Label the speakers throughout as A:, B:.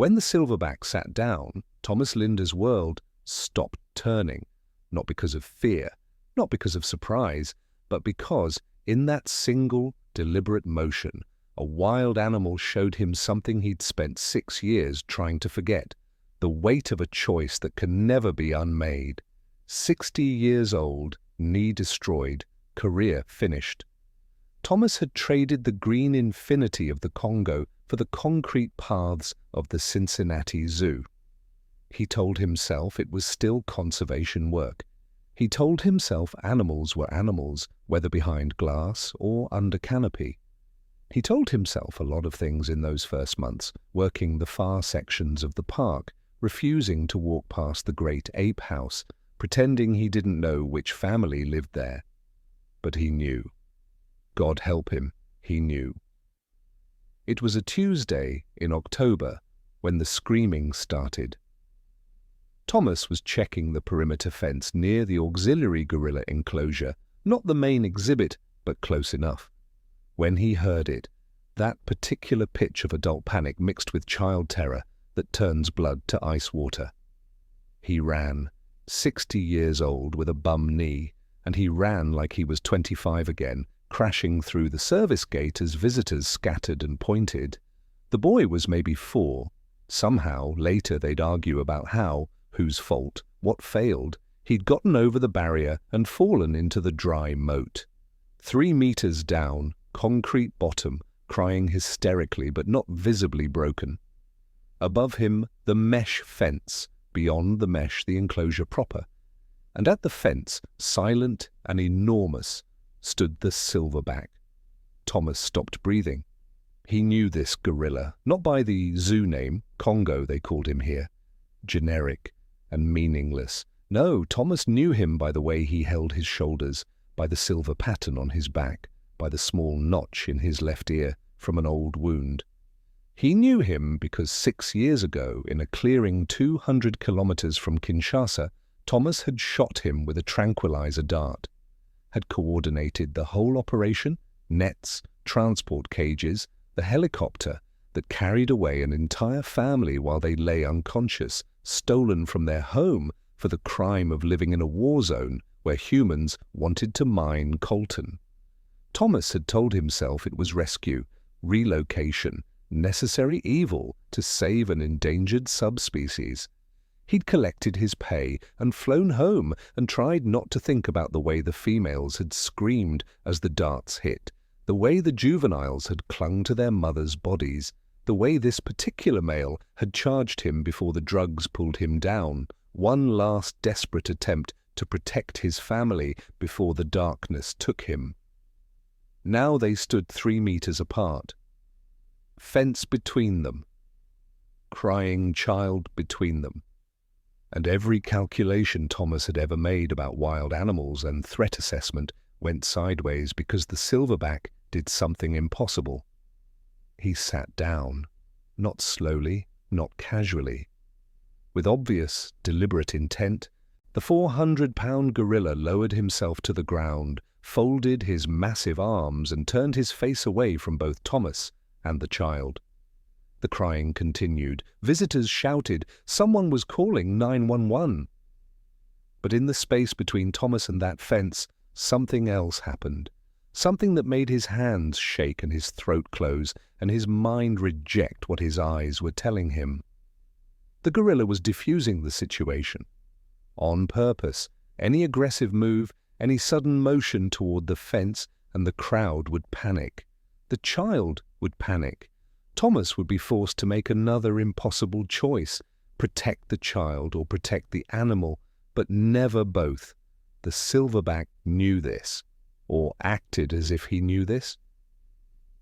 A: When the silverback sat down, Thomas Linder's world stopped turning, not because of fear, not because of surprise, but because, in that single, deliberate motion, a wild animal showed him something he'd spent 6 years trying to forget, the weight of a choice that can never be unmade. 60 years old, knee destroyed, career finished. Thomas had traded the green infinity of the Congo for the concrete paths of the Cincinnati Zoo. He told himself it was still conservation work. He told himself animals were animals, whether behind glass or under canopy. He told himself a lot of things in those first months, working the far sections of the park, refusing to walk past the great ape house, pretending he didn't know which family lived there. But he knew. God help him, he knew. It was a Tuesday in October when the screaming started. Thomas was checking the perimeter fence near the auxiliary gorilla enclosure, not the main exhibit, but close enough. When he heard it, that particular pitch of adult panic mixed with child terror that turns blood to ice water. He ran, 60 years old with a bum knee, and he ran like he was 25 again, crashing through the service gate as visitors scattered and pointed. The boy was maybe 4. Somehow, later they'd argue about how, whose fault, what failed. He'd gotten over the barrier and fallen into the dry moat. 3 meters down, concrete bottom, crying hysterically but not visibly broken. Above him, the mesh fence, beyond the mesh the enclosure proper. And at the fence, silent and enormous, stood the silverback. Thomas stopped breathing. He knew this gorilla, not by the zoo name, Congo they called him here, generic and meaningless. No, Thomas knew him by the way he held his shoulders, by the silver pattern on his back, by the small notch in his left ear from an old wound. He knew him because 6 years ago, in a clearing 200 kilometers from Kinshasa, Thomas had shot him with a tranquilizer dart, had coordinated the whole operation, nets, transport cages, the helicopter that carried away an entire family while they lay unconscious, stolen from their home for the crime of living in a war zone where humans wanted to mine coltan. Thomas had told himself it was rescue, relocation, necessary evil to save an endangered subspecies. He'd collected his pay and flown home and tried not to think about the way the females had screamed as the darts hit, the way the juveniles had clung to their mothers' bodies, the way this particular male had charged him before the drugs pulled him down, one last desperate attempt to protect his family before the darkness took him. Now they stood 3 meters apart. Fence between them. Crying child between them. And every calculation Thomas had ever made about wild animals and threat assessment went sideways because the silverback did something impossible. He sat down, not slowly, not casually. With obvious, deliberate intent, the 400-pound gorilla lowered himself to the ground, folded his massive arms and turned his face away from both Thomas and the child. The crying continued. Visitors shouted. Someone was calling 911. But in the space between Thomas and that fence, something else happened. Something that made his hands shake and his throat close and his mind reject what his eyes were telling him. The gorilla was diffusing the situation. On purpose, any aggressive move, any sudden motion toward the fence, and the crowd would panic. The child would panic. Thomas would be forced to make another impossible choice, protect the child or protect the animal, but never both. The silverback knew this, or acted as if he knew this.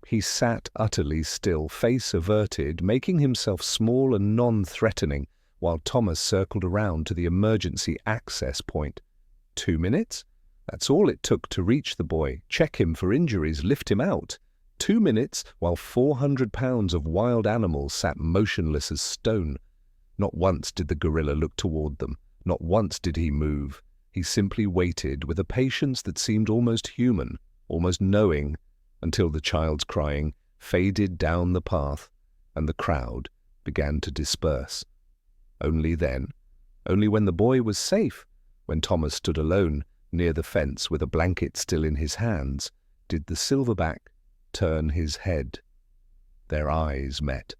A: He sat utterly still, face averted, making himself small and non-threatening, while Thomas circled around to the emergency access point. 2 minutes? That's all it took to reach the boy, check him for injuries, lift him out. 2 minutes while 400 pounds of wild animals sat motionless as stone. Not once did the gorilla look toward them. Not once did he move. He simply waited with a patience that seemed almost human, almost knowing, until the child's crying faded down the path and the crowd began to disperse. Only then, only when the boy was safe, when Thomas stood alone near the fence with a blanket still in his hands, did the silverback turn his head. Their eyes met.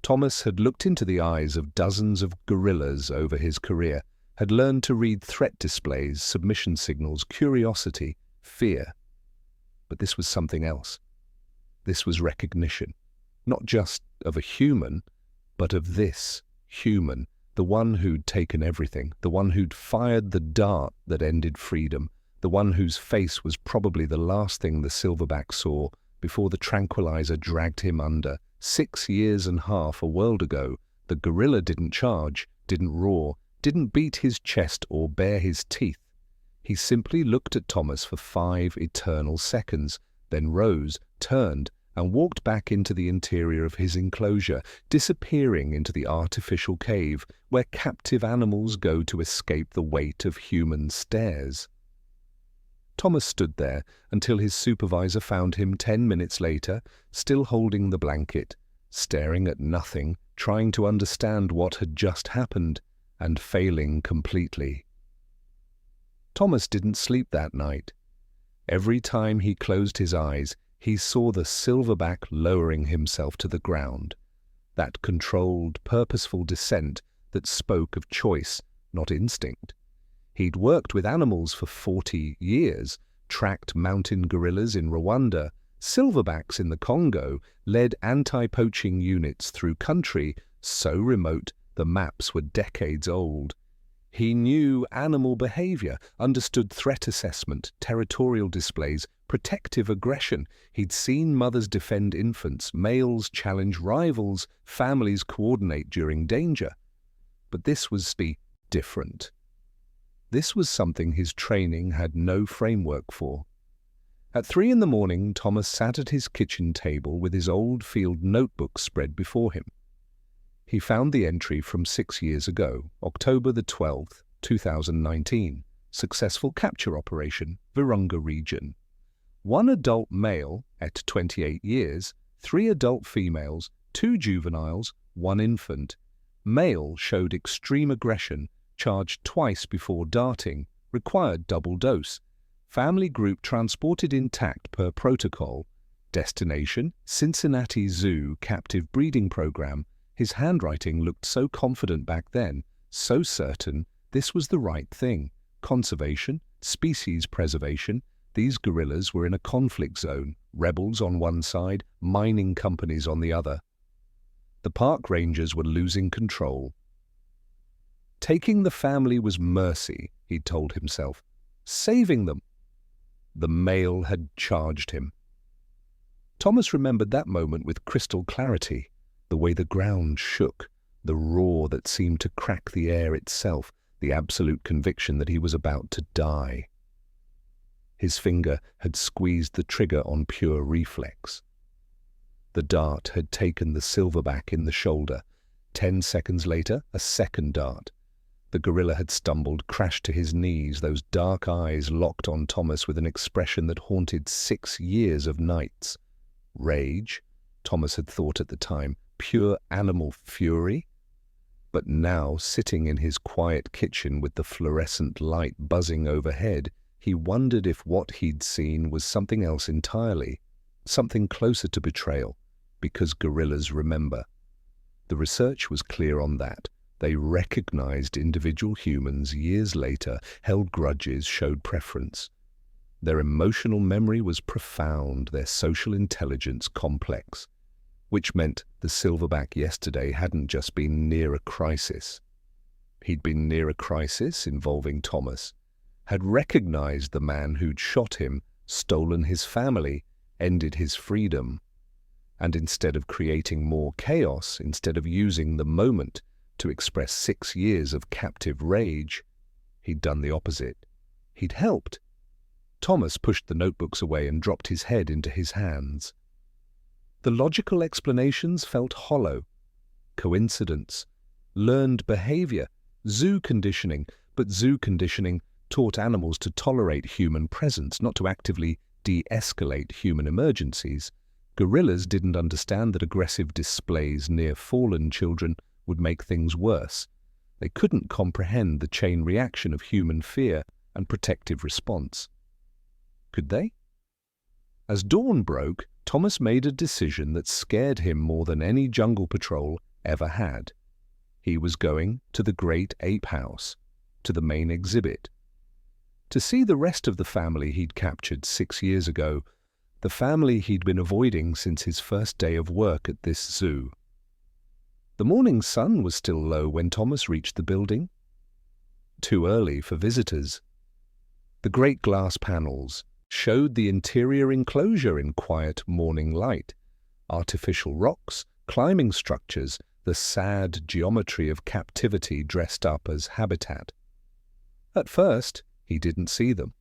A: Thomas had looked into the eyes of dozens of gorillas over his career, had learned to read threat displays, submission signals, curiosity, fear. But this was something else. This was recognition, not just of a human, but of this human, the one who'd taken everything, the one who'd fired the dart that ended freedom, the one whose face was probably the last thing the silverback saw before the tranquilizer dragged him under. 6 years and a half, a world ago, the gorilla didn't charge, didn't roar, didn't beat his chest or bare his teeth. He simply looked at Thomas for 5 eternal seconds, then rose, turned, and walked back into the interior of his enclosure, disappearing into the artificial cave where captive animals go to escape the weight of human stares. Thomas stood there until his supervisor found him 10 minutes later, still holding the blanket, staring at nothing, trying to understand what had just happened, and failing completely. Thomas didn't sleep that night. Every time he closed his eyes, he saw the silverback lowering himself to the ground, that controlled, purposeful descent that spoke of choice, not instinct. He'd worked with animals for 40 years, tracked mountain gorillas in Rwanda, silverbacks in the Congo, led anti-poaching units through country so remote the maps were decades old. He knew animal behavior, understood threat assessment, territorial displays, protective aggression. He'd seen mothers defend infants, males challenge rivals, families coordinate during danger. But this was different. This was something his training had no framework for. At 3 a.m, Thomas sat at his kitchen table with his old field notebook spread before him. He found the entry from 6 years ago, October the 12th, 2019, successful capture operation, Virunga region. 1 adult male at 28 years, 3 adult females, 2 juveniles, 1 infant. Male showed extreme aggression, charged twice before darting, required double dose. Family group transported intact per protocol. Destination, Cincinnati Zoo captive breeding program. His handwriting looked so confident back then, so certain this was the right thing. Conservation, species preservation. These gorillas were in a conflict zone, rebels on one side, mining companies on the other. The park rangers were losing control. Taking the family was mercy, he'd told himself. Saving them. The male had charged him. Thomas remembered that moment with crystal clarity, the way the ground shook, the roar that seemed to crack the air itself, the absolute conviction that he was about to die. His finger had squeezed the trigger on pure reflex. The dart had taken the silverback in the shoulder. 10 seconds later, a second dart. The gorilla had stumbled, crashed to his knees, those dark eyes locked on Thomas with an expression that haunted 6 years of nights. Rage, Thomas had thought at the time, pure animal fury. But now, sitting in his quiet kitchen with the fluorescent light buzzing overhead, he wondered if what he'd seen was something else entirely, something closer to betrayal, because gorillas remember. The research was clear on that. They recognized individual humans years later, held grudges, showed preference. Their emotional memory was profound, their social intelligence complex, which meant the silverback yesterday hadn't just been near a crisis. He'd been near a crisis involving Thomas, had recognized the man who'd shot him, stolen his family, ended his freedom. And instead of creating more chaos, instead of using the moment to express 6 years of captive rage, he'd done the opposite. He'd helped. Thomas pushed the notebooks away and dropped his head into his hands. The logical explanations felt hollow. Coincidence, learned behavior, zoo conditioning, but zoo conditioning taught animals to tolerate human presence, not to actively de-escalate human emergencies. Gorillas didn't understand that aggressive displays near fallen children would make things worse. They couldn't comprehend the chain reaction of human fear and protective response. Could they? As dawn broke, Thomas made a decision that scared him more than any jungle patrol ever had. He was going to the Great Ape House, to the main exhibit. To see the rest of the family he'd captured 6 years ago, the family he'd been avoiding since his first day of work at this zoo. The morning sun was still low when Thomas reached the building. Too early for visitors. The great glass panels showed the interior enclosure in quiet morning light. Artificial rocks, climbing structures, the sad geometry of captivity dressed up as habitat. At first, he didn't see them.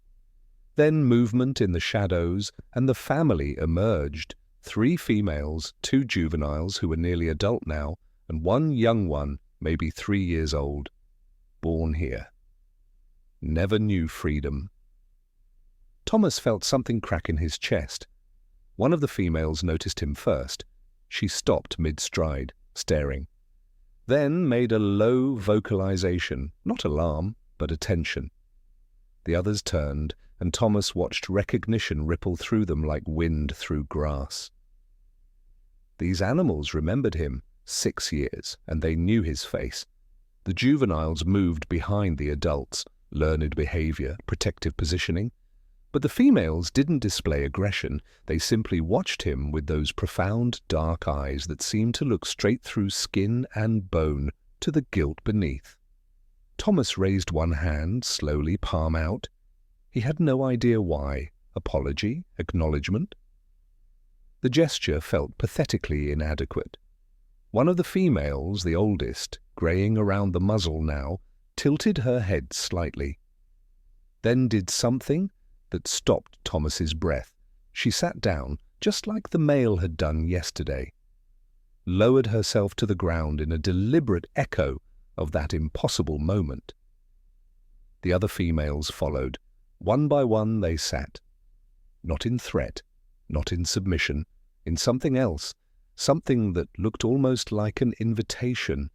A: Then movement in the shadows, and the family emerged. 3 females, 2 juveniles who were nearly adult now, and 1 young one, maybe 3 years old. Born here. Never knew freedom. Thomas felt something crack in his chest. One of the females noticed him first. She stopped mid-stride, staring. Then made a low vocalization, not alarm, but attention. The others turned, and Thomas watched recognition ripple through them like wind through grass. These animals remembered him, 6 years, and they knew his face. The juveniles moved behind the adults, learned behavior, protective positioning. But the females didn't display aggression. They simply watched him with those profound dark eyes that seemed to look straight through skin and bone to the guilt beneath. Thomas raised one hand, slowly, palm out. He had no idea why. Apology? Acknowledgement? The gesture felt pathetically inadequate. One of the females, the oldest, greying around the muzzle now, tilted her head slightly. Then did something that stopped Thomas's breath. She sat down, just like the male had done yesterday. Lowered herself to the ground in a deliberate echo of that impossible moment. The other females followed. One by one they sat. Not in threat, not in submission, in something else, something that looked almost like an invitation.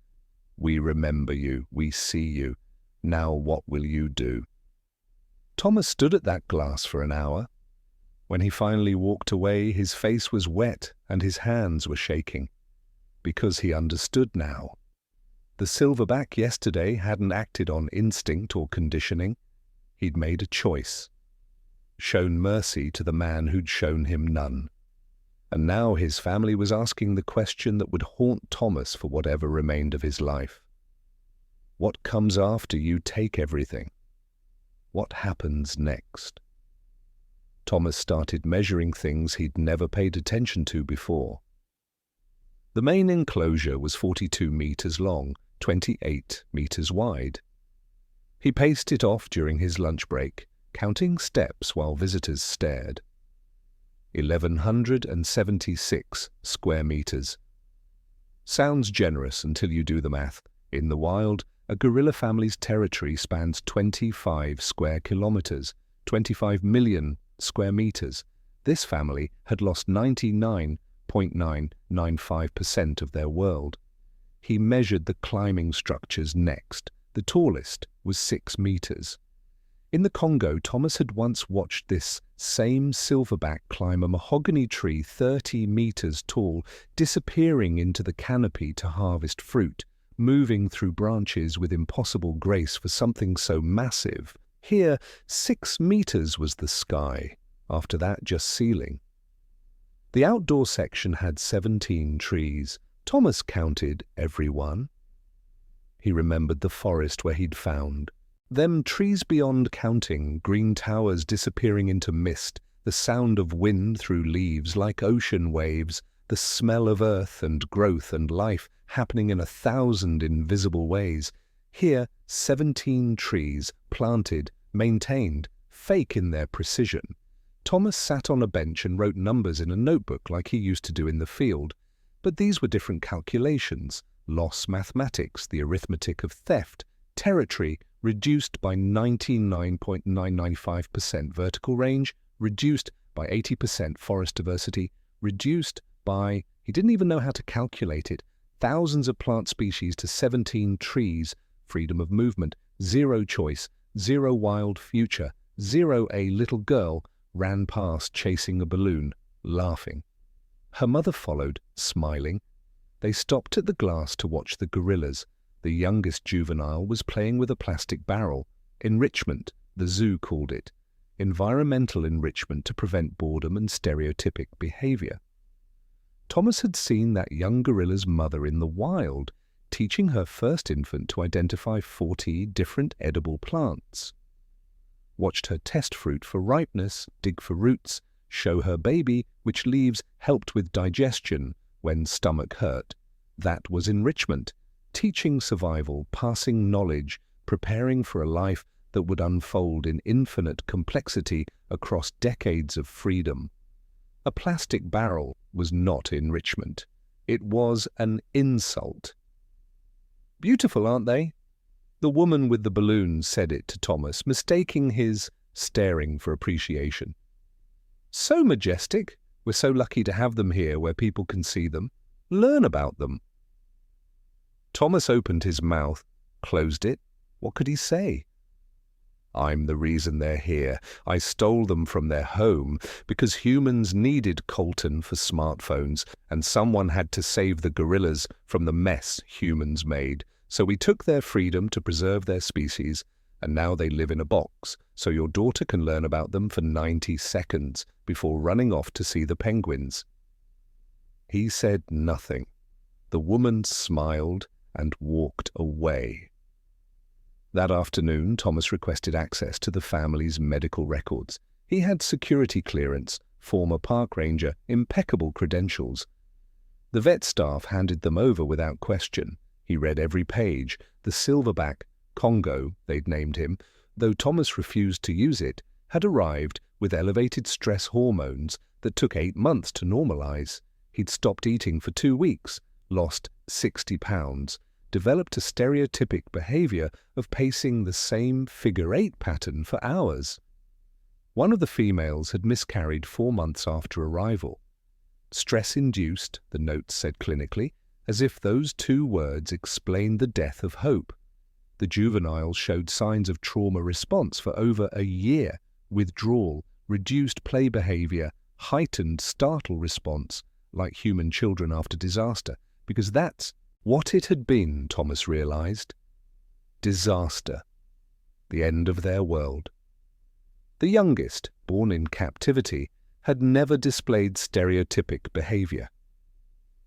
A: We remember you, we see you. Now what will you do? Thomas stood at that glass for an hour. When he finally walked away, his face was wet and his hands were shaking. Because he understood now. The silverback yesterday hadn't acted on instinct or conditioning. He'd made a choice. Shown mercy to the man who'd shown him none. And now his family was asking the question that would haunt Thomas for whatever remained of his life. What comes after you take everything? What happens next? Thomas started measuring things he'd never paid attention to before. The main enclosure was 42 meters long, 28 meters wide. He paced it off during his lunch break, counting steps while visitors stared. 1,176 square meters. Sounds generous until you do the math. In the wild, a gorilla family's territory spans 25 square kilometers, 25 million square meters. This family had lost 99.995% of their world. He measured the climbing structures next. The tallest was 6 meters. In the Congo, Thomas had once watched this same silverback climb a mahogany tree 30 meters tall, disappearing into the canopy to harvest fruit, moving through branches with impossible grace for something so massive. Here, 6 meters was the sky. After that, just ceiling. The outdoor section had 17 trees. Thomas counted every one. He remembered the forest where he'd found. Them trees beyond counting, green towers disappearing into mist, the sound of wind through leaves like ocean waves, the smell of earth and growth and life happening in 1,000 invisible ways. Here, 17 trees, planted, maintained, fake in their precision. Thomas sat on a bench and wrote numbers in a notebook like he used to do in the field. But these were different calculations. Loss mathematics, the arithmetic of theft, territory reduced by 99.995% vertical range, reduced by 80% forest diversity, reduced by, he didn't even know how to calculate it, thousands of plant species to 17 trees, freedom of movement, zero choice, zero wild future, zero. A little girl ran past chasing a balloon, laughing. Her mother followed, smiling. They stopped at the glass to watch the gorillas. The youngest juvenile was playing with a plastic barrel. Enrichment, the zoo called it. Environmental enrichment to prevent boredom and stereotypic behavior. Thomas had seen that young gorilla's mother in the wild, teaching her first infant to identify 40 different edible plants. Watched her test fruit for ripeness, dig for roots, show her baby which leaves helped with digestion when stomach hurt. That was enrichment, teaching survival, passing knowledge, preparing for a life that would unfold in infinite complexity across decades of freedom. A plastic barrel was not enrichment. It was an insult. "Beautiful, aren't they?" The woman with the balloon said it to Thomas, mistaking his staring for appreciation. "So majestic. We're so lucky to have them here where people can see them. Learn about them." Thomas opened his mouth, closed it. What could he say? "I'm the reason they're here. I stole them from their home because humans needed coltan for smartphones and someone had to save the gorillas from the mess humans made. So we took their freedom to preserve their species, and now they live in a box, so your daughter can learn about them for 90 seconds before running off to see the penguins." He said nothing. The woman smiled and walked away. That afternoon, Thomas requested access to the family's medical records. He had security clearance, former park ranger, impeccable credentials. The vet staff handed them over without question. He read every page. The silverback, Congo, they'd named him, though Thomas refused to use it, had arrived with elevated stress hormones that took 8 months to normalize. He'd stopped eating for 2 weeks, lost 60 pounds, developed a stereotypic behavior of pacing the same figure-8 pattern for hours. One of the females had miscarried 4 months after arrival. Stress-induced, the notes said clinically, as if those 2 words explained the death of hope. The juveniles showed signs of trauma response for over a year, withdrawal, reduced play behavior, heightened startle response, like human children after disaster, because that's what it had been, Thomas realized. Disaster. The end of their world. The youngest, born in captivity, had never displayed stereotypic behavior.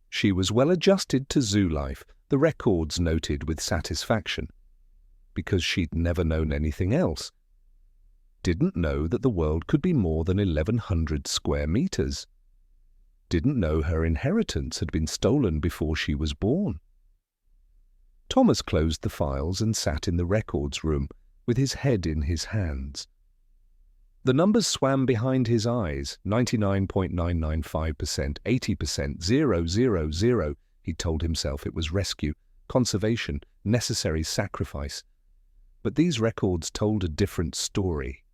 A: She was well adjusted to zoo life, the records noted with satisfaction, because she'd never known anything else. Didn't know that the world could be more than 1,100 square meters. Didn't know her inheritance had been stolen before she was born. Thomas closed the files and sat in the records room with his head in his hands. The numbers swam behind his eyes, 99.995%, 80%, 000. He told himself it was rescue, conservation, necessary sacrifice. But these records told a different story.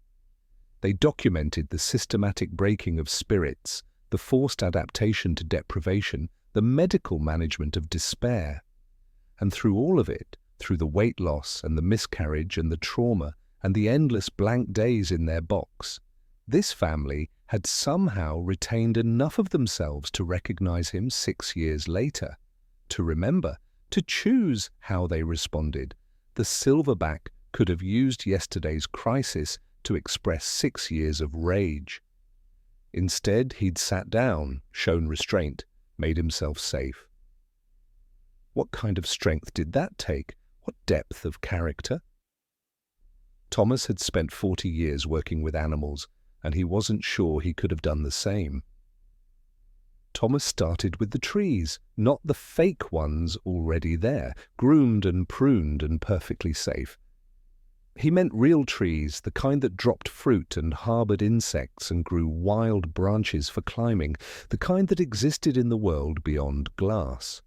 A: They documented the systematic breaking of spirits, the forced adaptation to deprivation, the medical management of despair. And through all of it, through the weight loss and the miscarriage and the trauma and the endless blank days in their box, this family had somehow retained enough of themselves to recognize him 6 years later, to remember, to choose how they responded. The silverback could have used yesterday's crisis to express 6 years of rage. Instead, he'd sat down, shown restraint, made himself safe. What kind of strength did that take? What depth of character? Thomas had spent 40 years working with animals, and he wasn't sure he could have done the same. Thomas started with the trees, not the fake ones already there, groomed and pruned and perfectly safe. He meant real trees, the kind that dropped fruit and harbored insects and grew wild branches for climbing, the kind that existed in the world beyond glass.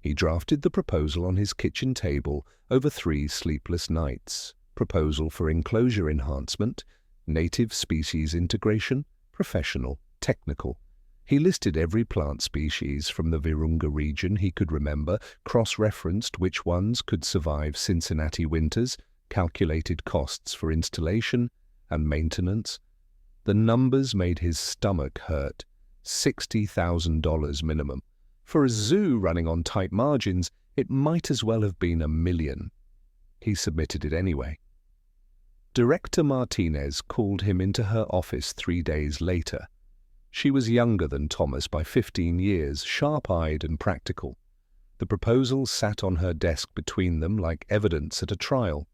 A: He drafted the proposal on his kitchen table over 3 sleepless nights. Proposal for enclosure enhancement, native species integration, professional, technical. He listed every plant species from the Virunga region he could remember, cross-referenced which ones could survive Cincinnati winters, calculated costs for installation and maintenance. The numbers made his stomach hurt. $60,000 minimum. For a zoo running on tight margins, it might as well have been $1 million. He submitted it anyway. Director Martinez called him into her office 3 days later. She was younger than Thomas by 15 years, sharp-eyed and practical. The proposal sat on her desk between them like evidence at a trial.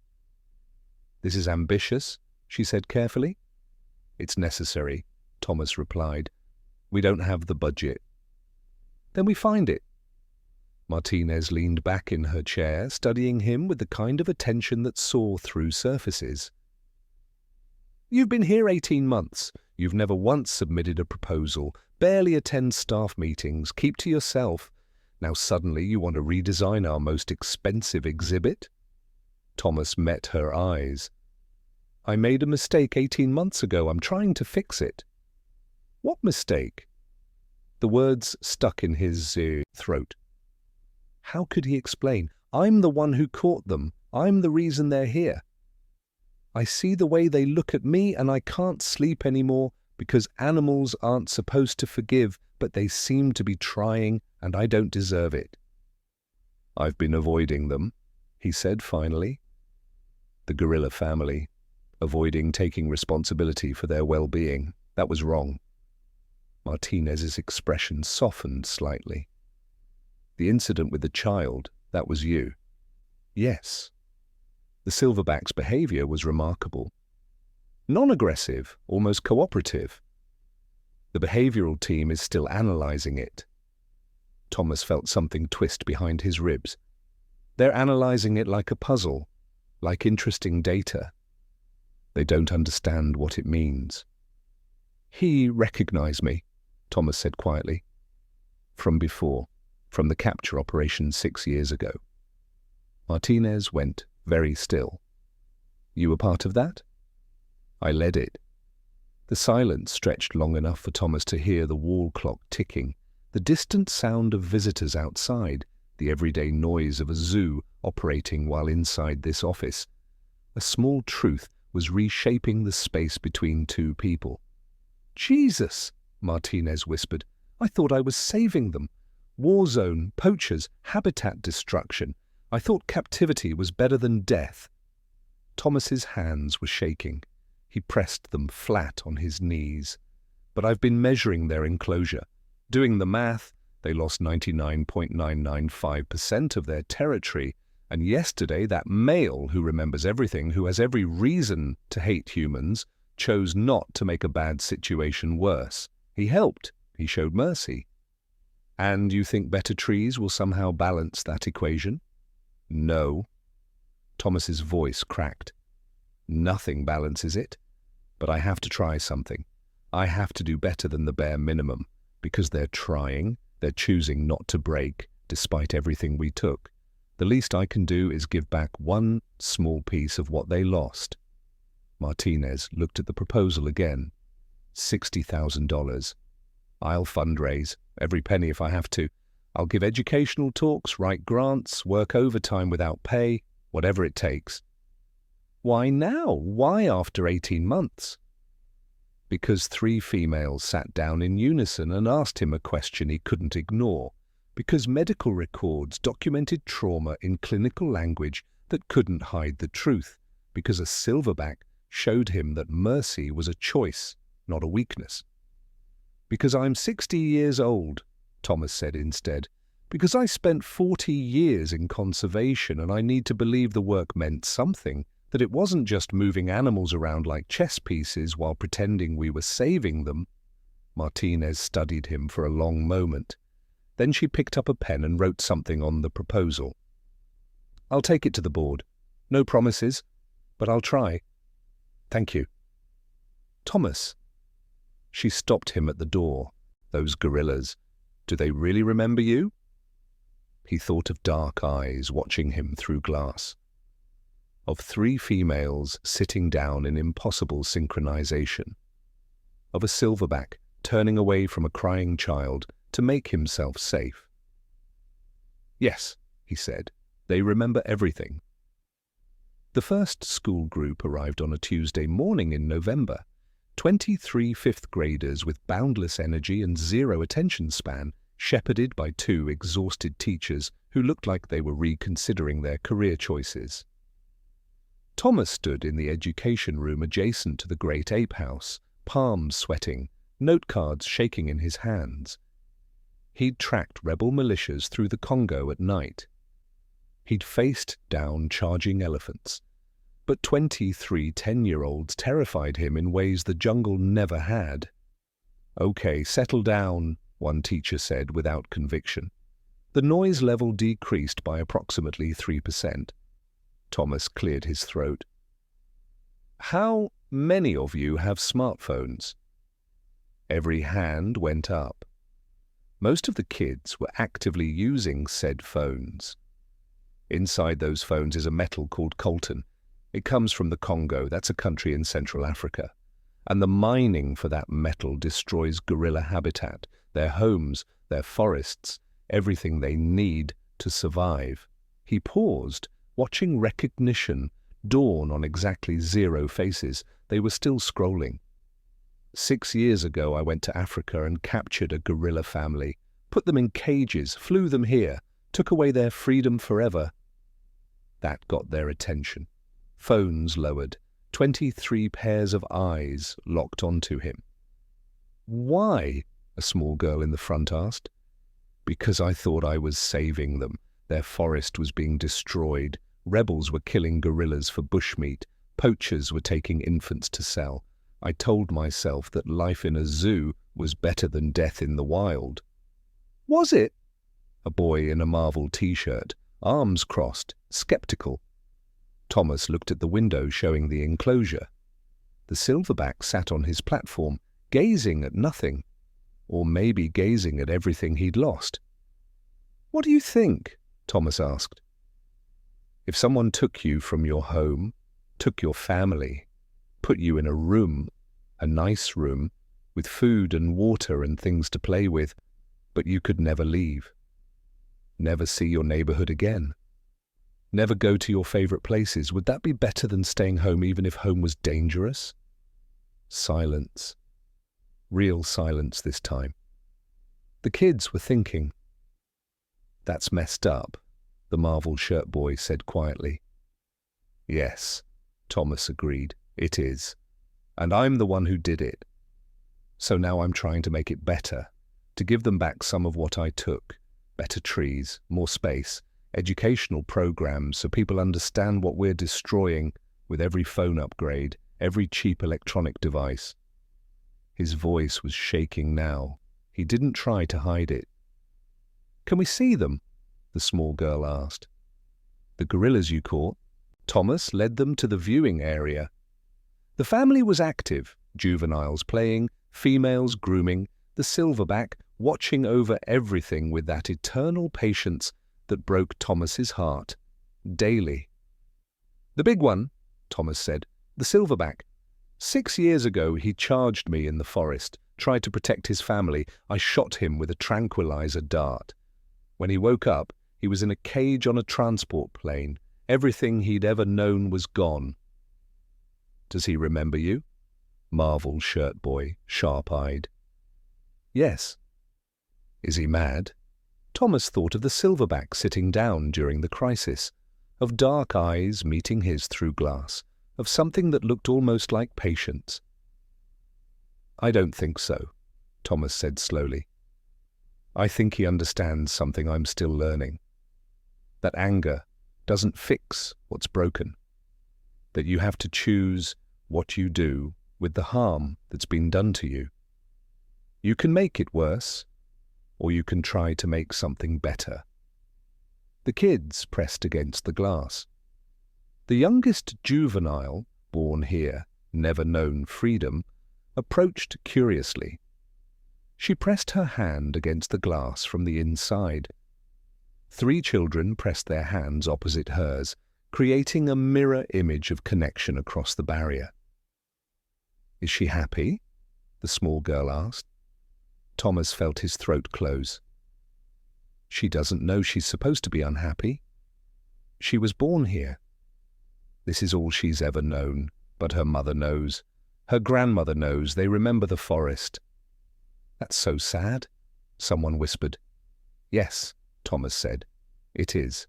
A: "This is ambitious," she said carefully. "It's necessary," Thomas replied. "We don't have the budget." "Then we find it." Martinez leaned back in her chair, studying him with the kind of attention that saw through surfaces. "You've been here 18 months. You've never once submitted a proposal, barely attend staff meetings, keep to yourself. Now suddenly you want to redesign our most expensive exhibit?" Thomas met her eyes. "I made a mistake 18 months ago. I'm trying to fix it." "What mistake?" The words stuck in his throat. How could he explain? "I'm the one who caught them. I'm the reason they're here. I see the way they look at me and I can't sleep anymore because animals aren't supposed to forgive, but they seem to be trying and I don't deserve it." "I've been avoiding them," he said finally. The gorilla family, avoiding taking responsibility for their well-being. That was wrong. Martinez's expression softened slightly. "The incident with the child, that was you." "Yes." The silverback's behavior was remarkable. Non-aggressive, almost cooperative. The behavioral team is still analyzing it. Thomas felt something twist behind his ribs. They're analyzing it like a puzzle, like interesting data. They don't understand what it means. "He recognized me," Thomas said quietly. "From before, from the capture operation 6 years ago." Martinez went very still. "You were part of that?" "I led it." The silence stretched long enough for Thomas to hear the wall clock ticking, the distant sound of visitors outside, the everyday noise of a zoo operating while inside this office. A small truth was reshaping the space between two people. "Jesus," Martinez whispered. "I thought I was saving them. War zone, poachers, habitat destruction. I thought captivity was better than death." Thomas's hands were shaking. He pressed them flat on his knees. "But I've been measuring their enclosure. Doing the math, they lost 99.995% of their territory. And yesterday, that male who remembers everything, who has every reason to hate humans, chose not to make a bad situation worse. He helped. He showed mercy." "And you think better trees will somehow balance that equation?" "No." Thomas's voice cracked. "Nothing balances it. But I have to try something. I have to do better than the bare minimum, because they're trying, they're choosing not to break, despite everything we took. The least I can do is give back one small piece of what they lost." Martinez looked at the proposal again. $60,000. "I'll fundraise, every penny if I have to. I'll give educational talks, write grants, work overtime without pay, whatever it takes." "Why now? Why after 18 months? Because 3 females sat down in unison and asked him a question he couldn't ignore. Because medical records documented trauma in clinical language that couldn't hide the truth. Because a silverback showed him that mercy was a choice, not a weakness. "Because I'm 60 years old," Thomas said instead. "Because I spent 40 years in conservation and I need to believe the work meant something, that it wasn't just moving animals around like chess pieces while pretending we were saving them." Martinez studied him for a long moment. Then she picked up a pen and wrote something on the proposal. "I'll take it to the board. No promises, but I'll try. Thank you." "Thomas." She stopped him at the door. "Those gorillas. Do they really remember you?" He thought of dark eyes watching him through glass. Of 3 females sitting down in impossible synchronization. Of a silverback turning away from a crying child to make himself safe. "Yes," he said, "they remember everything." The first school group arrived on a Tuesday morning in November. 23 fifth graders with boundless energy and zero attention span, shepherded by 2 exhausted teachers who looked like they were reconsidering their career choices. Thomas stood in the education room adjacent to the great ape house, palms sweating, note cards shaking in his hands. He'd tracked rebel militias through the Congo at night. He'd faced down charging elephants. But 23 10-year-olds terrified him in ways the jungle never had. "Okay, settle down," one teacher said without conviction. The noise level decreased by approximately 3%. Thomas cleared his throat. "How many of you have smartphones?" Every hand went up. Most of the kids were actively using said phones. Inside those phones is a metal called coltan. It comes from the Congo, that's a country in Central Africa. And the mining for that metal destroys gorilla habitat, their homes, their forests, everything they need to survive. He paused, watching recognition dawn on exactly 0 faces. They were still scrolling. 6 years ago, I went to Africa and captured a gorilla family, put them in cages, flew them here, took away their freedom forever. That got their attention. Phones lowered. 23 pairs of eyes locked onto him. "Why?" a small girl in the front asked. "Because I thought I was saving them. Their forest was being destroyed. Rebels were killing gorillas for bushmeat. Poachers were taking infants to sell. I told myself that life in a zoo was better than death in the wild." "Was it?" A boy in a Marvel t-shirt, arms crossed, skeptical. Thomas looked at the window showing the enclosure. The silverback sat on his platform, gazing at nothing, or maybe gazing at everything he'd lost. "What do you think?" Thomas asked. "If someone took you from your home, took your family, put you in a room, a nice room, with food and water and things to play with, but you could never leave, never see your neighborhood again, never go to your favorite places, would that be better than staying home even if home was dangerous?" Silence. Real silence this time. The kids were thinking. "That's messed up," the Marvel shirt boy said quietly. "Yes," Thomas agreed, "it is. And I'm the one who did it. So now I'm trying to make it better, to give them back some of what I took. Better trees, more space, educational programs so people understand what we're destroying with every phone upgrade, every cheap electronic device." His voice was shaking now. He didn't try to hide it. "Can we see them?" the small girl asked. "The gorillas you caught?" Thomas led them to the viewing area. The family was active, juveniles playing, females grooming, the silverback watching over everything with that eternal patience that broke Thomas's heart, daily. "The big one," Thomas said, "the silverback. 6 years ago he charged me in the forest, tried to protect his family. I shot him with a tranquilizer dart. When he woke up, he was in a cage on a transport plane. Everything he'd ever known was gone." "Does he remember you?" Marvel shirt boy, sharp-eyed. "Yes." "Is he mad?" Thomas thought of the silverback sitting down during the crisis, of dark eyes meeting his through glass, of something that looked almost like patience. "I don't think so," Thomas said slowly. "I think he understands something I'm still learning. That anger doesn't fix what's broken. That you have to choose what you do with the harm that's been done to you. You can make it worse, or you can try to make something better." The kids pressed against the glass. The youngest juvenile, born here, never known freedom, approached curiously. She pressed her hand against the glass from the inside. 3 children pressed their hands opposite hers, creating a mirror image of connection across the barrier. "Is she happy?" the small girl asked. Thomas felt his throat close. She doesn't know she's supposed to be unhappy. She was born here. This is all she's ever known, but her mother knows. Her grandmother knows. They remember the forest. That's so sad, someone whispered. Yes, Thomas said. It is.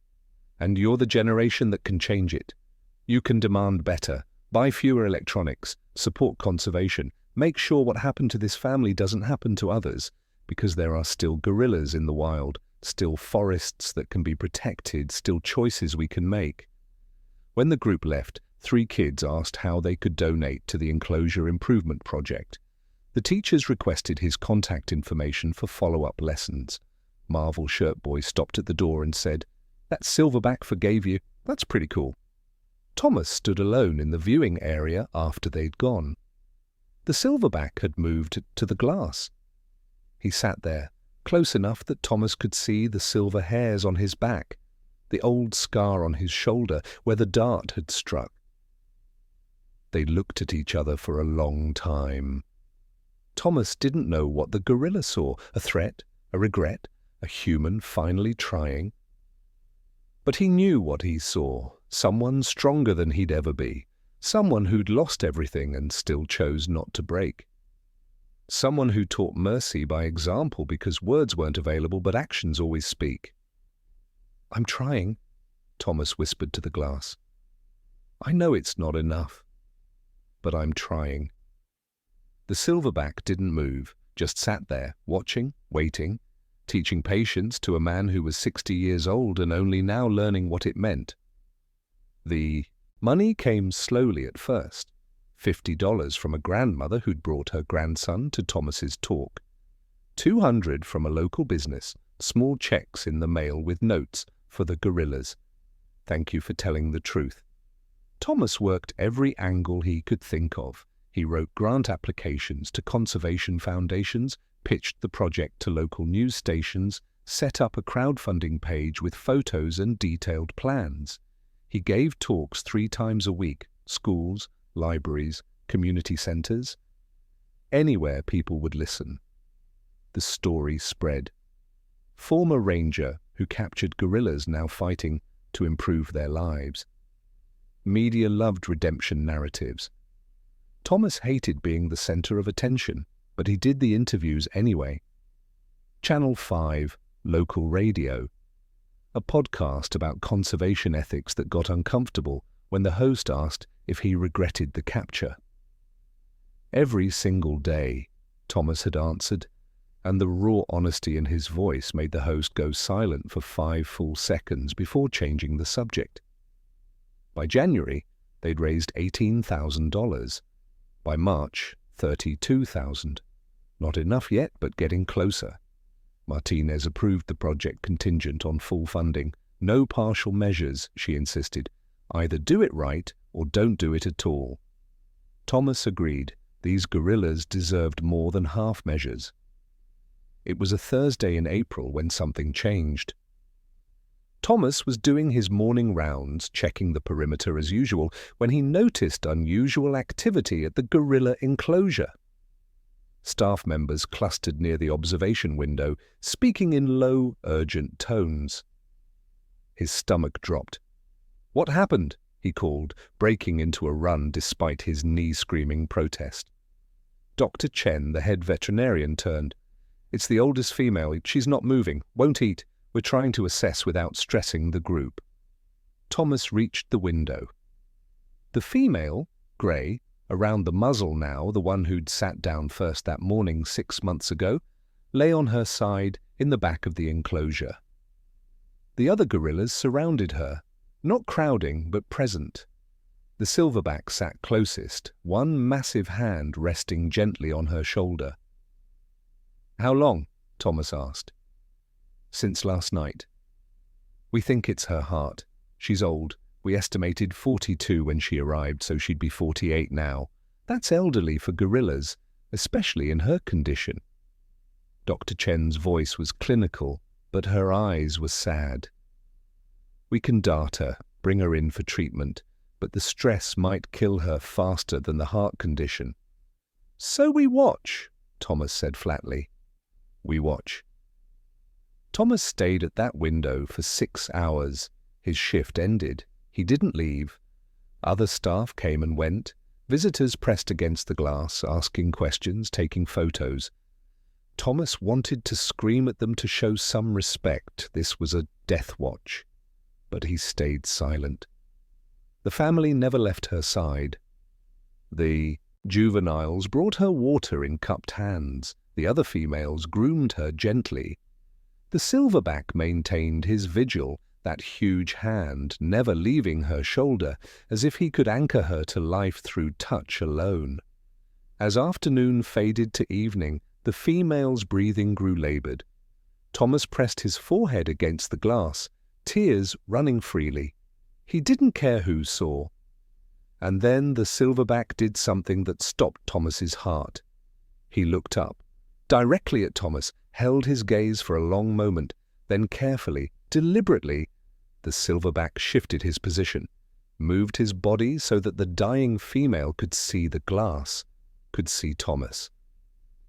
A: And you're the generation that can change it. You can demand better, buy fewer electronics, support conservation, make sure what happened to this family doesn't happen to others, because there are still gorillas in the wild, still forests that can be protected, still choices we can make. When the group left, 3 kids asked how they could donate to the Enclosure Improvement Project. The teachers requested his contact information for follow-up lessons. Marvel Shirt Boy stopped at the door and said, "That silverback forgave you. That's pretty cool." Thomas stood alone in the viewing area after they'd gone. The silverback had moved to the glass. He sat there, close enough that Thomas could see the silver hairs on his back, the old scar on his shoulder where the dart had struck. They looked at each other for a long time. Thomas didn't know what the gorilla saw, a threat, a regret, a human finally trying. But he knew what he saw, someone stronger than he'd ever be, someone who'd lost everything and still chose not to break. Someone who taught mercy by example because words weren't available but actions always speak. "I'm trying," Thomas whispered to the glass. "I know it's not enough, but I'm trying." The silverback didn't move, just sat there, watching, waiting, teaching patience to a man who was 60 years old and only now learning what it meant. The money came slowly at first. $50 from a grandmother who'd brought her grandson to Thomas's talk. $200 from a local business, small checks in the mail with notes for the gorillas. "Thank you for telling the truth." Thomas worked every angle he could think of. He wrote grant applications to conservation foundations, pitched the project to local news stations, set up a crowdfunding page with photos and detailed plans. He gave talks 3 times a week, schools, libraries, community centers, anywhere people would listen. The story spread. Former ranger who captured gorillas now fighting to improve their lives. Media loved redemption narratives. Thomas hated being the center of attention, but he did the interviews anyway. Channel 5, local radio. A podcast about conservation ethics that got uncomfortable when the host asked if he regretted the capture. Every single day, Thomas had answered, and the raw honesty in his voice made the host go silent for 5 full seconds before changing the subject. By January, they'd raised $18,000. By March, $32,000. Not enough yet, but getting closer. Martinez approved the project contingent on full funding. No partial measures, she insisted. Either do it right or don't do it at all. Thomas agreed. These gorillas deserved more than half measures. It was a Thursday in April when something changed. Thomas was doing his morning rounds, checking the perimeter as usual, when he noticed unusual activity at the gorilla enclosure. Staff members clustered near the observation window, speaking in low, urgent tones. His stomach dropped. "What happened?" he called, breaking into a run despite his knee-screaming protest. Dr. Chen, the head veterinarian, turned. "It's the oldest female. She's not moving, won't eat. We're trying to assess without stressing the group." Thomas reached the window. The female, grey, around the muzzle now, the one who'd sat down first that morning 6 months ago, lay on her side in the back of the enclosure. The other gorillas surrounded her, not crowding but present. The silverback sat closest, one massive hand resting gently on her shoulder. "How long?" Thomas asked. "Since last night. We think it's her heart. She's old. We estimated 42 when she arrived, so she'd be 48 now. That's elderly for gorillas, especially in her condition." Dr. Chen's voice was clinical, but her eyes were sad. "We can dart her, bring her in for treatment, but the stress might kill her faster than the heart condition." "So we watch," Thomas said flatly. We watch. Thomas stayed at that window for 6 hours. His shift ended. He didn't leave. Other staff came and went. Visitors pressed against the glass, asking questions, taking photos. Thomas wanted to scream at them to show some respect. This was a death watch. But he stayed silent. The family never left her side. The juveniles brought her water in cupped hands. The other females groomed her gently. The silverback maintained his vigil, that huge hand never leaving her shoulder, as if he could anchor her to life through touch alone. As afternoon faded to evening, the female's breathing grew labored. Thomas pressed his forehead against the glass, tears running freely. He didn't care who saw. And then the silverback did something that stopped Thomas's heart. He looked up, directly at Thomas, held his gaze for a long moment, then carefully, deliberately, the silverback shifted his position, moved his body so that the dying female could see the glass, could see Thomas.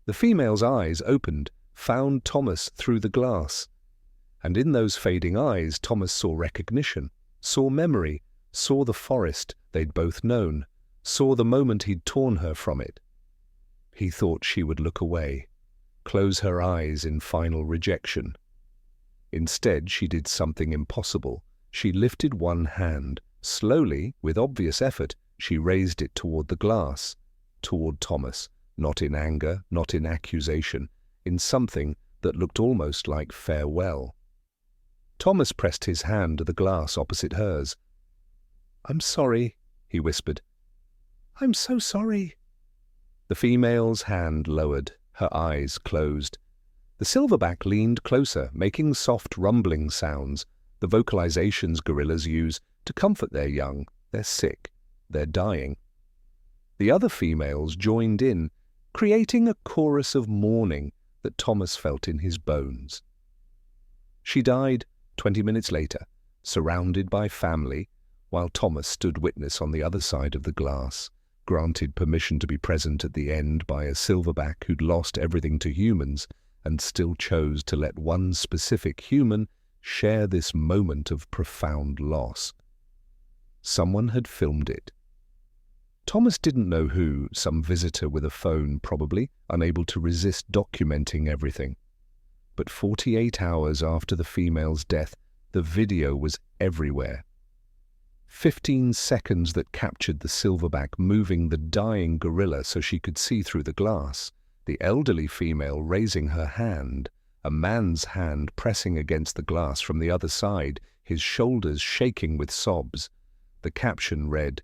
A: The female's eyes opened, found Thomas through the glass. And in those fading eyes, Thomas saw recognition, saw memory, saw the forest they'd both known, saw the moment he'd torn her from it. He thought she would look away, close her eyes in final rejection. Instead, she did something impossible. She lifted one hand. Slowly, with obvious effort, she raised it toward the glass, toward Thomas, not in anger, not in accusation, in something that looked almost like farewell. Thomas pressed his hand to the glass opposite hers. "I'm sorry," he whispered. "I'm so sorry." The female's hand lowered, her eyes closed. The silverback leaned closer, making soft rumbling sounds, the vocalizations gorillas use to comfort their young. They're sick, they're dying. The other females joined in, creating a chorus of mourning that Thomas felt in his bones. She died 20 minutes later, surrounded by family, while Thomas stood witness on the other side of the glass, granted permission to be present at the end by a silverback who'd lost everything to humans and still chose to let one specific human share this moment of profound loss. Someone had filmed it. Thomas didn't know who, some visitor with a phone probably, unable to resist documenting everything. But 48 hours after the female's death, the video was everywhere. 15 seconds that captured the silverback moving the dying gorilla so she could see through the glass, the elderly female raising her hand, a man's hand pressing against the glass from the other side, his shoulders shaking with sobs. The caption read,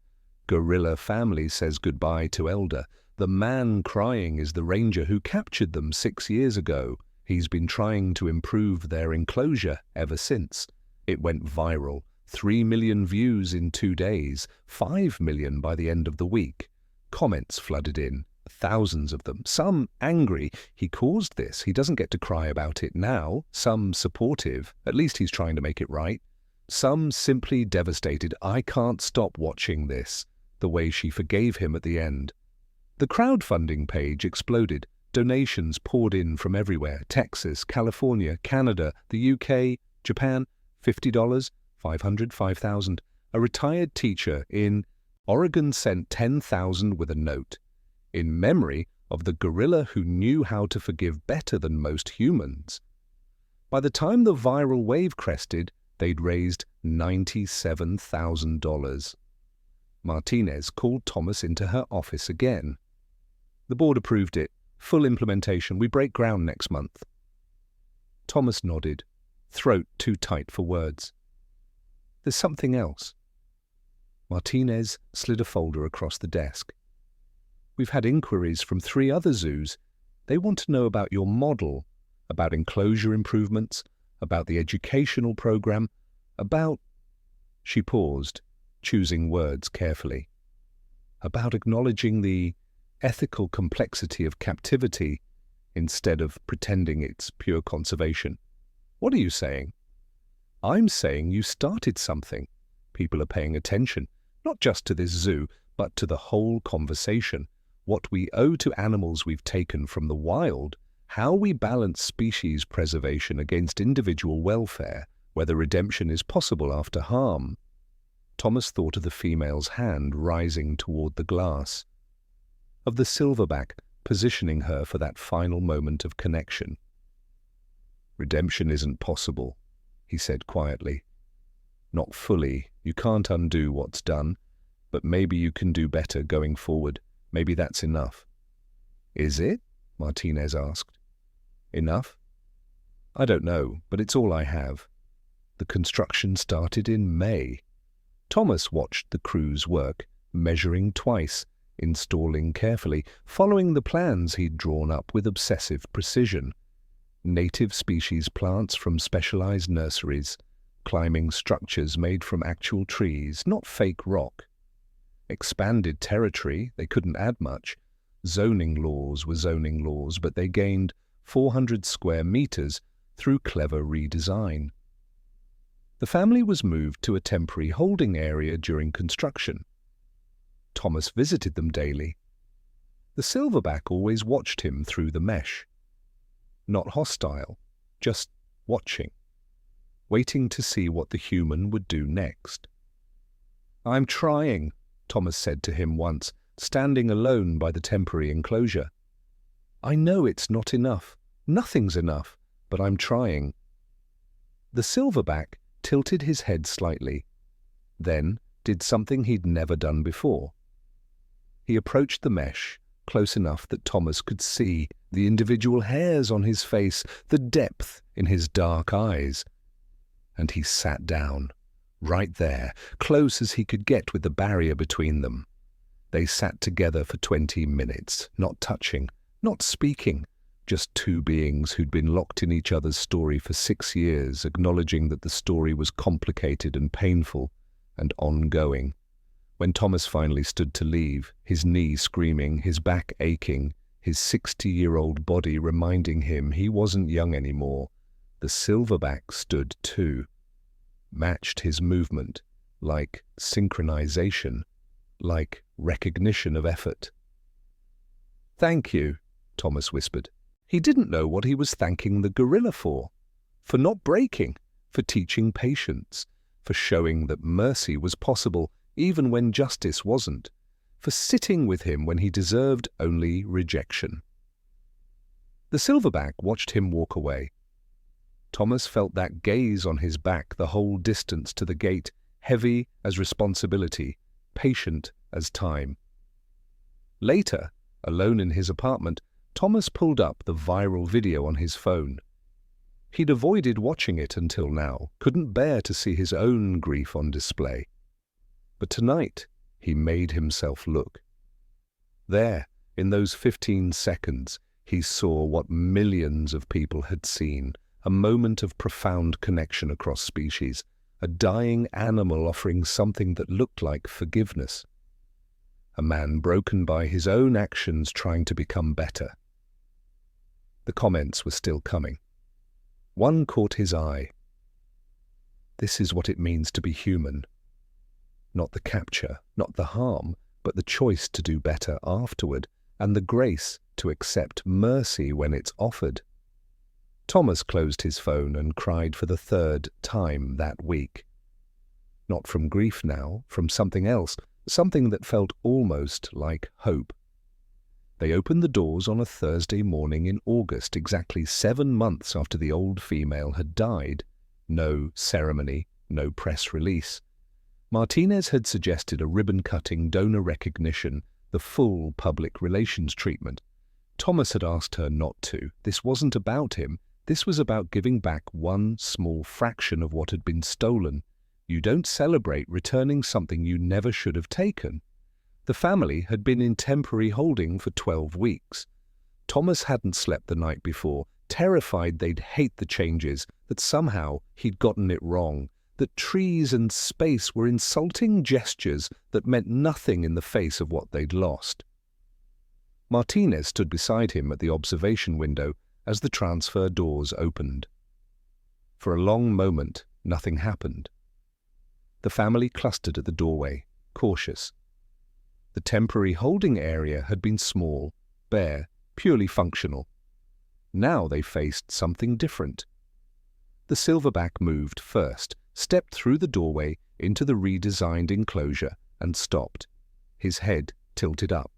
A: "Gorilla family says goodbye to elder. The man crying is the ranger who captured them 6 years ago. He's been trying to improve their enclosure ever since." It went viral. 3 million views in 2 days, 5 million by the end of the week. Comments flooded in, thousands of them, some angry. He caused this, he doesn't get to cry about it now. Some supportive, at least he's trying to make it right. Some simply devastated, I can't stop watching this, the way she forgave him at the end. The crowdfunding page exploded. Donations poured in from everywhere, Texas, California, Canada, the UK, Japan, $50, $500, $5,000. A retired teacher in Oregon sent $10,000 with a note, in memory of the gorilla who knew how to forgive better than most humans. By the time the viral wave crested, they'd raised $97,000. Martinez called Thomas into her office again. The board approved it. Full implementation. We break ground next month. Thomas nodded, throat too tight for words. There's something else. Martinez slid a folder across the desk. We've had inquiries from 3 other zoos. They want to know about your model, about enclosure improvements, about the educational program, about... She paused, choosing words carefully. About acknowledging the ethical complexity of captivity instead of pretending it's pure conservation. What are you saying? I'm saying you started something. People are paying attention, not just to this zoo, but to the whole conversation. What we owe to animals we've taken from the wild How we balance species preservation against individual welfare, whether redemption is possible after harm. Thomas thought of the female's hand rising toward the glass, of the silverback positioning her for that final moment of connection. "Redemption isn't possible," he said quietly. "Not fully. You can't undo what's done, but maybe you can do better going forward. Maybe that's enough." "Is it?" Martinez asked. "Enough? I don't know, but it's all I have." The construction started in May. Thomas watched the crews work, measuring twice, installing carefully, following the plans he'd drawn up with obsessive precision. Native species plants from specialized nurseries, climbing structures made from actual trees, not fake rock. Expanded territory, they couldn't add much. Zoning laws were zoning laws, but they gained 400 square meters through clever redesign. The family was moved to a temporary holding area during construction. Thomas visited them daily. The silverback always watched him through the mesh. Not hostile, just watching, waiting to see what the human would do next. "I'm trying," Thomas said to him once, standing alone by the temporary enclosure. "I know it's not enough. Nothing's enough, but I'm trying." The silverback tilted his head slightly, then did something he'd never done before. He approached the mesh, close enough that Thomas could see the individual hairs on his face, the depth in his dark eyes. And he sat down, right there, close as he could get with the barrier between them. They sat together for 20 minutes, not touching, not speaking, just two beings who'd been locked in each other's story for 6 years, acknowledging that the story was complicated and painful and ongoing. When Thomas finally stood to leave, his knee screaming, his back aching, his 60-year-old body reminding him he wasn't young anymore, the silverback stood too, matched his movement, like synchronization, like recognition of effort. "Thank you," Thomas whispered. He didn't know what he was thanking the gorilla for not breaking, for teaching patience, for showing that mercy was possible even when justice wasn't, for sitting with him when he deserved only rejection. The silverback watched him walk away. Thomas felt that gaze on his back the whole distance to the gate, heavy as responsibility, patient as time. Later, alone in his apartment, Thomas pulled up the viral video on his phone. He'd avoided watching it until now, couldn't bear to see his own grief on display. But tonight, he made himself look. There, in those 15 seconds, he saw what millions of people had seen, a moment of profound connection across species, a dying animal offering something that looked like forgiveness. A man broken by his own actions trying to become better. The comments were still coming. One caught his eye. "This is what it means to be human. Not the capture, not the harm, but the choice to do better afterward, and the grace to accept mercy when it's offered." Thomas closed his phone and cried for the 3rd time that week. Not from grief now, from something else, something that felt almost like hope. They opened the doors on a Thursday morning in August, exactly 7 months after the old female had died. No ceremony, no press release. Martinez had suggested a ribbon-cutting donor recognition, the full public relations treatment. Thomas had asked her not to. This wasn't about him. This was about giving back one small fraction of what had been stolen. You don't celebrate returning something you never should have taken. The family had been in temporary holding for 12 weeks. Thomas hadn't slept the night before, terrified they'd hate the changes, that somehow he'd gotten it wrong, that trees and space were insulting gestures that meant nothing in the face of what they'd lost. Martinez stood beside him at the observation window as the transfer doors opened. For a long moment, nothing happened. The family clustered at the doorway, cautious. The temporary holding area had been small, bare, purely functional. Now they faced something different. The silverback moved first, stepped through the doorway into the redesigned enclosure, and stopped, his head tilted up.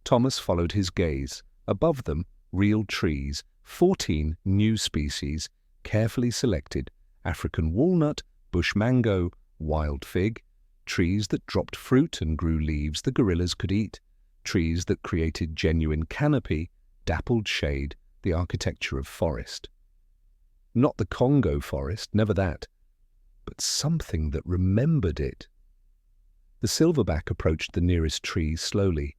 A: Thomas followed his gaze. Above them, real trees, 14 new species, carefully selected: African walnut, bush mango, wild fig, trees that dropped fruit and grew leaves the gorillas could eat, trees that created genuine canopy, dappled shade, the architecture of forest. Not the Congo forest, never that, but something that remembered it. The silverback approached the nearest tree slowly,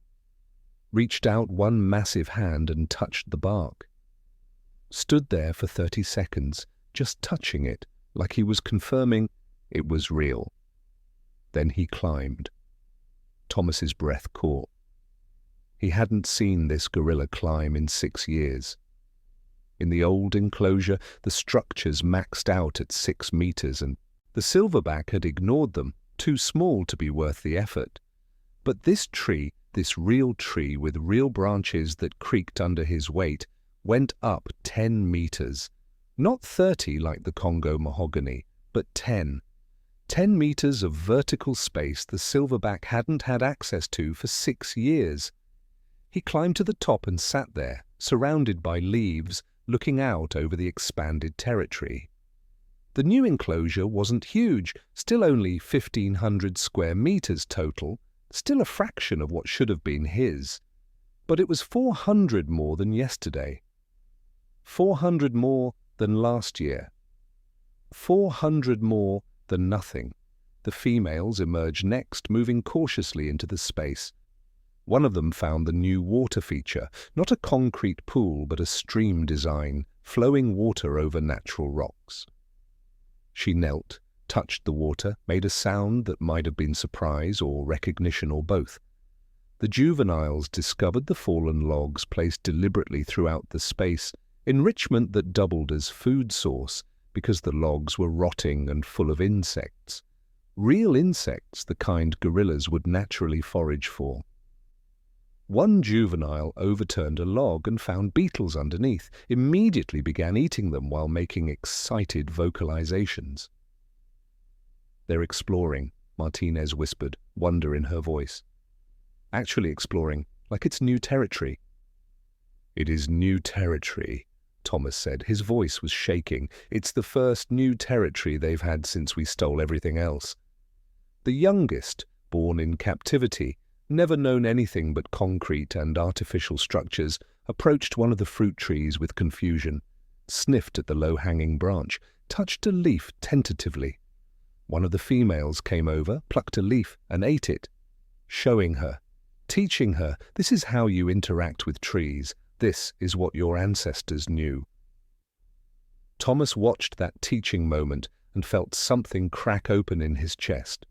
A: reached out one massive hand and touched the bark. Stood there for 30 seconds, just touching it, like he was confirming it was real. Then he climbed. Thomas's breath caught. He hadn't seen this gorilla climb in 6 years. In the old enclosure, the structures maxed out at 6 meters, and the silverback had ignored them, too small to be worth the effort. But this tree, this real tree with real branches that creaked under his weight, went up 10 meters. Not 30 like the Congo mahogany, but 10. 10 meters of vertical space the silverback hadn't had access to for 6 years. He climbed to the top and sat there, surrounded by leaves, looking out over the expanded territory. The new enclosure wasn't huge, still only 1,500 square meters total, still a fraction of what should have been his. But it was 400 more than yesterday. 400 more than last year. 400 more than nothing. The females emerged next, moving cautiously into the space. One of them found the new water feature, not a concrete pool but a stream design, flowing water over natural rocks. She knelt, touched the water, made a sound that might have been surprise or recognition or both. The juveniles discovered the fallen logs placed deliberately throughout the space, enrichment that doubled as food source because the logs were rotting and full of insects. Real insects, the kind gorillas would naturally forage for. One juvenile overturned a log and found beetles underneath, immediately began eating them while making excited vocalizations. "They're exploring," Martinez whispered, wonder in her voice. "Actually exploring, like it's new territory." "It is new territory," Thomas said. His voice was shaking. "It's the first new territory they've had since we stole everything else." The youngest, born in captivity, never known anything but concrete and artificial structures, approached one of the fruit trees with confusion, sniffed at the low-hanging branch, touched a leaf tentatively. One of the females came over, plucked a leaf, and ate it, showing her, teaching her, this is how you interact with trees, this is what your ancestors knew. Thomas watched that teaching moment and felt something crack open in his chest.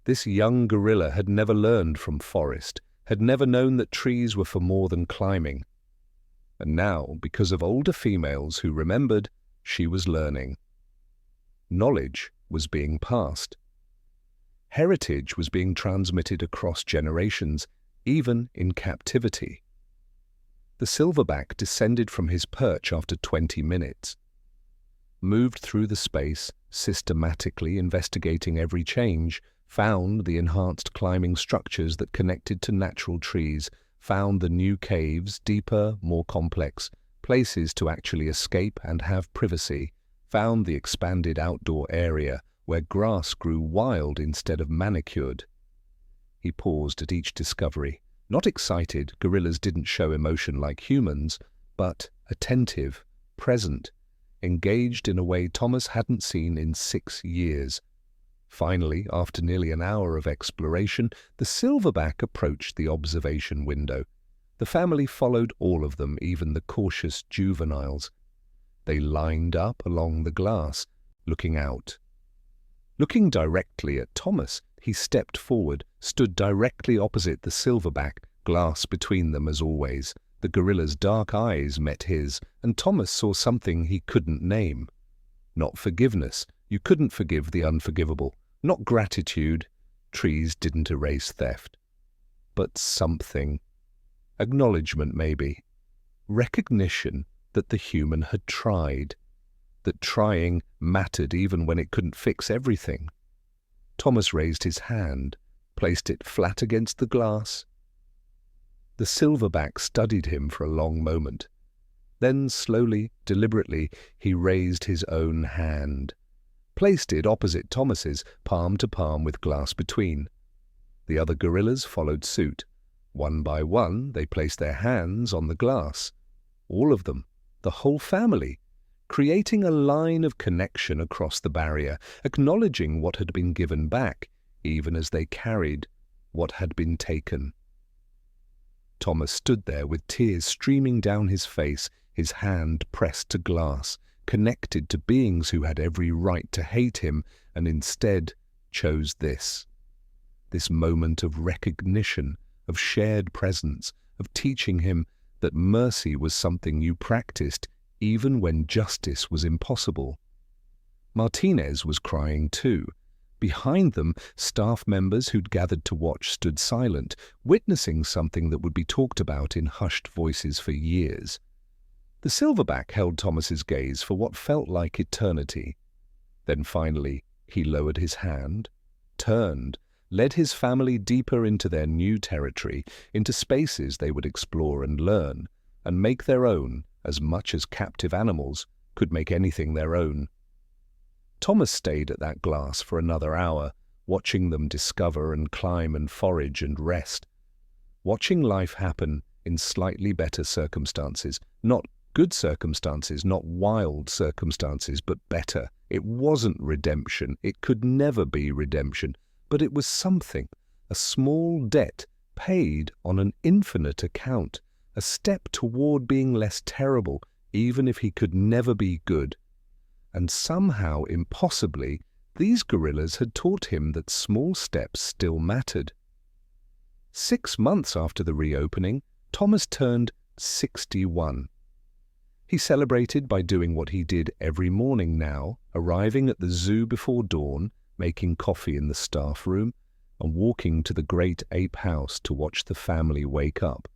A: This young gorilla had never learned from forest, had never known that trees were for more than climbing. And now, because of older females who remembered, she was learning. Knowledge was being passed. Heritage was being transmitted across generations, even in captivity. The silverback descended from his perch after 20 minutes, moved through the space, systematically investigating every change, found the enhanced climbing structures that connected to natural trees, found the new caves, deeper, more complex, places to actually escape and have privacy, found the expanded outdoor area where grass grew wild instead of manicured. He paused at each discovery. Not excited, gorillas didn't show emotion like humans, but attentive, present, engaged in a way Thomas hadn't seen in 6 years. Finally, after nearly an hour of exploration, the silverback approached the observation window. The family followed all of them, even the cautious juveniles. They lined up along the glass, looking out. Looking directly at Thomas, he stepped forward, stood directly opposite the silverback, glass between them as always. The gorilla's dark eyes met his, and Thomas saw something he couldn't name. Not forgiveness. You couldn't forgive the unforgivable. Not gratitude. Trees didn't erase theft. But something. Acknowledgement, maybe. Recognition. that the human had tried, that trying mattered even when it couldn't fix everything. Thomas raised his hand, placed it flat against the glass. The silverback studied him for a long moment. Then slowly, deliberately, he raised his own hand, placed it opposite Thomas's, palm to palm with glass between. The other gorillas followed suit. One by one, they placed their hands on the glass. All of them, the whole family, creating a line of connection across the barrier, acknowledging what had been given back, even as they carried what had been taken. Thomas stood there with tears streaming down his face, his hand pressed to glass, connected to beings who had every right to hate him and instead chose this moment of recognition, of shared presence, of teaching him that mercy was something you practiced even when justice was impossible. Martinez was crying too. Behind them, staff members who'd gathered to watch stood silent, witnessing something that would be talked about in hushed voices for years. The silverback held Thomas's gaze for what felt like eternity. Then finally, he lowered his hand, turned, led his family deeper into their new territory, into spaces they would explore and learn, and make their own as much as captive animals could make anything their own. Thomas stayed at that glass for another hour, watching them discover and climb and forage and rest, watching life happen in slightly better circumstances, not good circumstances, not wild circumstances, but better. It wasn't redemption. It could never be redemption, but it was something, a small debt paid on an infinite account, a step toward being less terrible, even if he could never be good. And somehow, impossibly, these gorillas had taught him that small steps still mattered. 6 months after the reopening, Thomas turned 61. He celebrated by doing what he did every morning now, arriving at the zoo before dawn, making coffee in the staff room, and walking to the great ape house to watch the family wake up.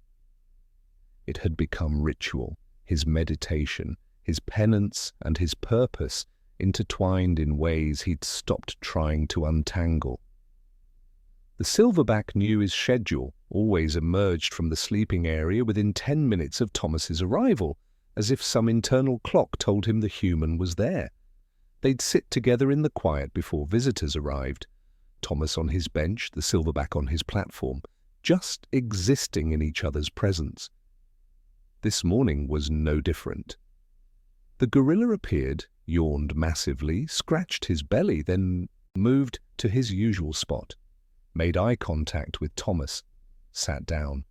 A: It had become ritual, his meditation, his penance and his purpose intertwined in ways he'd stopped trying to untangle. The silverback knew his schedule, always emerged from the sleeping area within 10 minutes of Thomas's arrival, as if some internal clock told him the human was there. They'd sit together in the quiet before visitors arrived, Thomas on his bench, the silverback on his platform, just existing in each other's presence. This morning was no different. The gorilla appeared, yawned massively, scratched his belly, then moved to his usual spot, made eye contact with Thomas, sat down.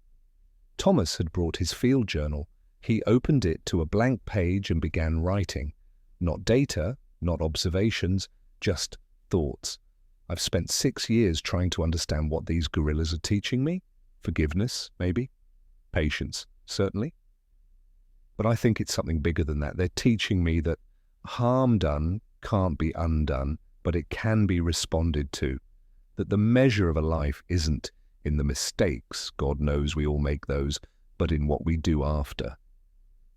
A: Thomas had brought his field journal. He opened it to a blank page and began writing. Not data, not observations, just thoughts. I've spent 6 years trying to understand what these gorillas are teaching me. Forgiveness, maybe. Patience, certainly. But I think it's something bigger than that. They're teaching me that harm done can't be undone, but it can be responded to. That the measure of a life isn't in the mistakes, God knows we all make those, but in what we do after.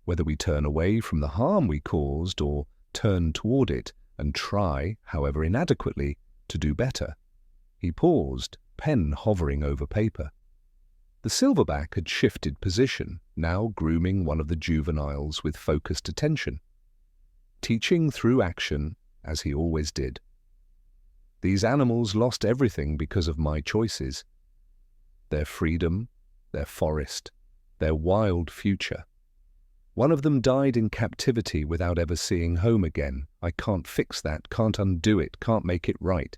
A: Whether we turn away from the harm we caused or turn toward it and try, however inadequately, to do better. He paused, pen hovering over paper. The silverback had shifted position, now grooming one of the juveniles with focused attention, teaching through action as he always did. These animals lost everything because of my choices. Their freedom, their forest, their wild future. One of them died in captivity without ever seeing home again. I can't fix that, can't undo it, can't make it right.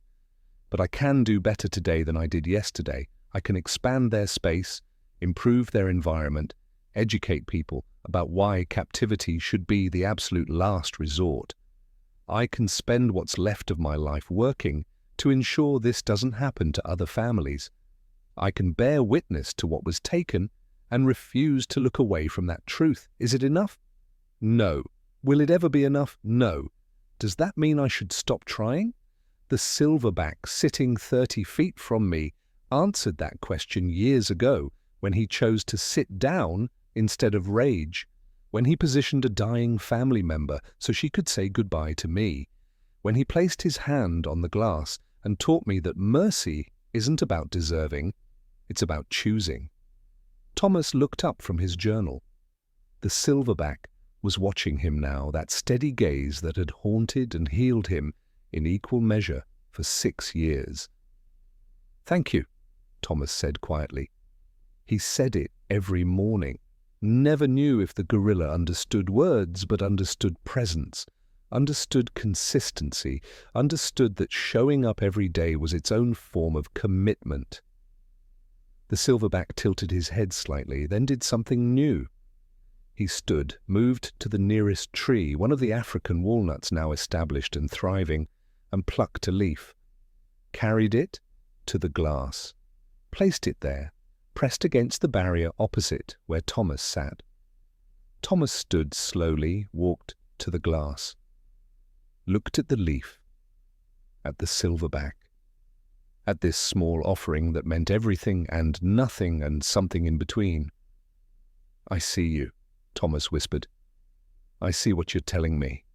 A: But I can do better today than I did yesterday. I can expand their space, improve their environment, educate people about why captivity should be the absolute last resort. I can spend what's left of my life working to ensure this doesn't happen to other families. I can bear witness to what was taken and refuse to look away from that truth. Is it enough? No. Will it ever be enough? No. Does that mean I should stop trying? The silverback sitting 30 feet from me answered that question years ago when he chose to sit down instead of rage. when he positioned a dying family member so she could say goodbye to me, when he placed his hand on the glass and taught me that mercy isn't about deserving, it's about choosing. Thomas looked up from his journal. The silverback was watching him now, that steady gaze that had haunted and healed him in equal measure for 6 years. "Thank you," Thomas said quietly. He said it every morning. Never knew if the gorilla understood words, but understood presence, understood consistency, understood that showing up every day was its own form of commitment. The silverback tilted his head slightly, then did something new. He stood, moved to the nearest tree, one of the African walnuts now established and thriving, and plucked a leaf. Carried it to the glass, placed it there, pressed against the barrier opposite where Thomas sat. Thomas stood slowly, walked to the glass, looked at the leaf, at the silverback, at this small offering that meant everything and nothing and something in between. "I see you," Thomas whispered. "I see what you're telling me."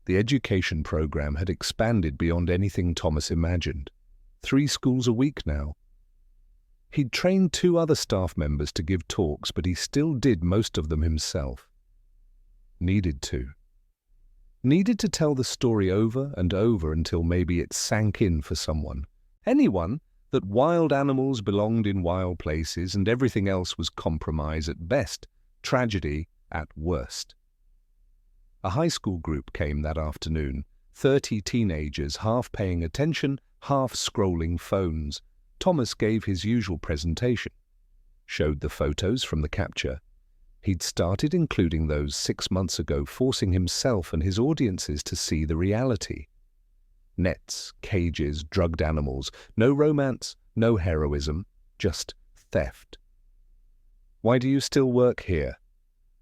A: The education program had expanded beyond anything Thomas imagined. 3 schools a week now. He'd trained 2 other staff members to give talks, but he still did most of them himself. Needed to. Needed to tell the story over and over until maybe it sank in for someone. Anyone, that wild animals belonged in wild places and everything else was compromise at best, tragedy at worst. A high school group came that afternoon, 30 teenagers, half paying attention, half scrolling phones. Thomas gave his usual presentation, showed the photos from the capture. He'd started including those 6 months ago, forcing himself and his audiences to see the reality. Nets, cages, drugged animals, no romance, no heroism, just theft. "Why do you still work here?"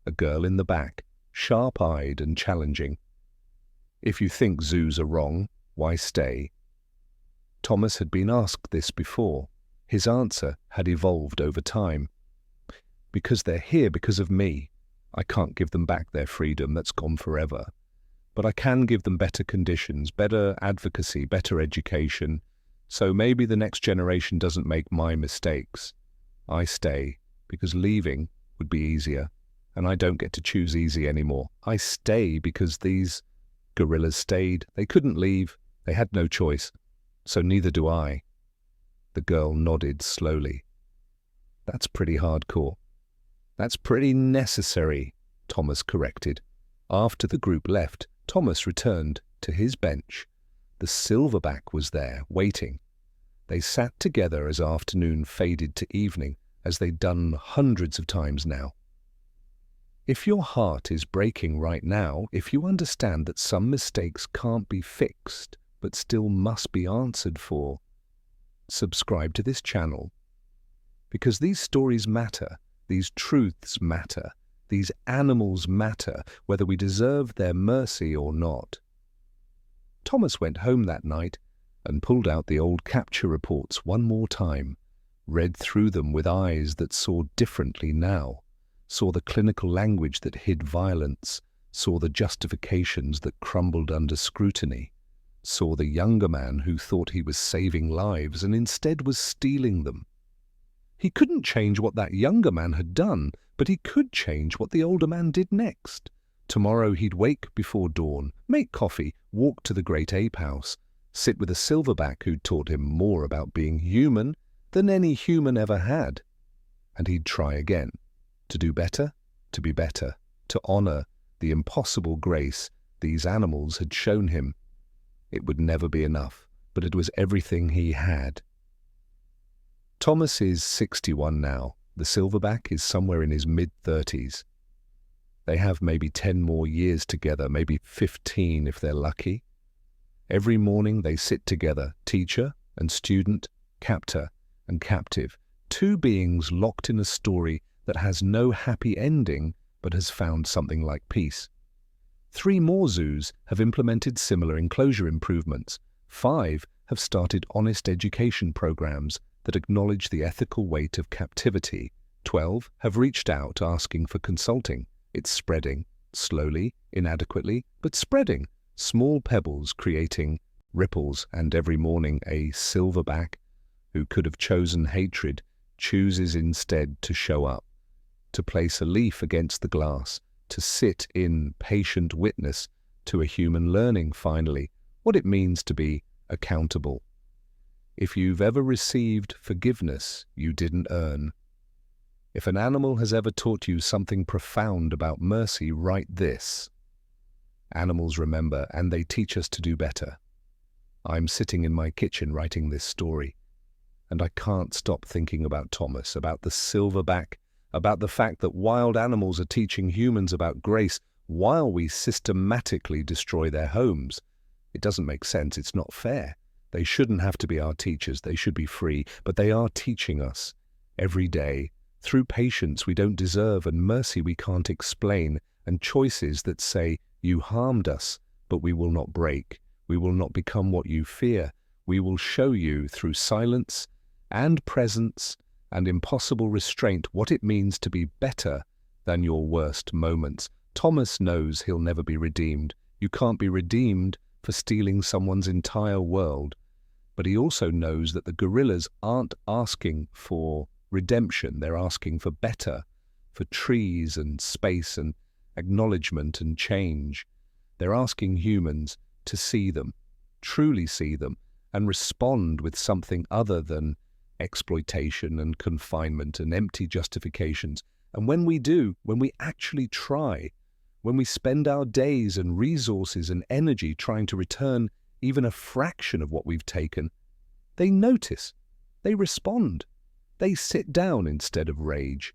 A: A girl in the back, sharp-eyed and challenging. "If you think zoos are wrong, why stay?" Thomas had been asked this before. His answer had evolved over time. "Because they're here because of me. I can't give them back their freedom, that's gone forever. But I can give them better conditions, better advocacy, better education. So maybe the next generation doesn't make my mistakes. I stay because leaving would be easier, and I don't get to choose easy anymore. I stay because these gorillas stayed. They couldn't leave. They had no choice. So neither do I." The girl nodded slowly. "That's pretty hardcore." "That's pretty necessary," Thomas corrected. After the group left, Thomas returned to his bench. The silverback was there, waiting. They sat together as afternoon faded to evening, as they'd done hundreds of times now. If your heart is breaking right now, if you understand that some mistakes can't be fixed, but still must be answered for, subscribe to this channel. Because these stories matter, these truths matter, these animals matter, whether we deserve their mercy or not. Thomas went home that night and pulled out the old capture reports one more time, read through them with eyes that saw differently now, saw the clinical language that hid violence, saw the justifications that crumbled under scrutiny, saw the younger man who thought he was saving lives and instead was stealing them. He couldn't change what that younger man had done, but he could change what the older man did next. Tomorrow he'd wake before dawn, make coffee, walk to the great ape house, sit with a silverback who'd taught him more about being human than any human ever had. And he'd try again, to do better, to be better, to honor the impossible grace these animals had shown him. It would never be enough, but it was everything he had. Thomas is 61 now. The silverback is somewhere in his mid-30s. They have maybe 10 more years together, maybe 15 if they're lucky. Every morning they sit together, teacher and student, captor and captive, 2 beings locked in a story that has no happy ending but has found something like peace. 3 more zoos have implemented similar enclosure improvements. 5 have started honest education programs that acknowledge the ethical weight of captivity. 12 have reached out asking for consulting, It's spreading, slowly, inadequately, but spreading. Small pebbles creating ripples, and every morning a silverback, who could have chosen hatred, chooses instead to show up, to place a leaf against the glass, to sit in patient witness to a human learning, finally, what it means to be accountable. If you've ever received forgiveness you didn't earn, if an animal has ever taught you something profound about mercy, write this. Animals remember, and they teach us to do better. I'm sitting in my kitchen writing this story, and I can't stop thinking about Thomas, about the silverback, about the fact that wild animals are teaching humans about grace while we systematically destroy their homes. It doesn't make sense. It's not fair. They shouldn't have to be our teachers. They should be free, but they are teaching us every day through patience we don't deserve and mercy we can't explain, and choices that say, you harmed us, but we will not break. We will not become what you fear. We will show you through silence and presence and impossible restraint what it means to be better than your worst moments. Thomas knows he'll never be redeemed. You can't be redeemed for stealing someone's entire world. But he also knows that the gorillas aren't asking for redemption. They're asking for better, for trees and space and acknowledgement and change. They're asking humans to see them, truly see them, and respond with something other than exploitation and confinement and empty justifications. And when we do, when we actually try, when we spend our days and resources and energy trying to return even a fraction of what we've taken, they notice, they respond, they sit down instead of rage.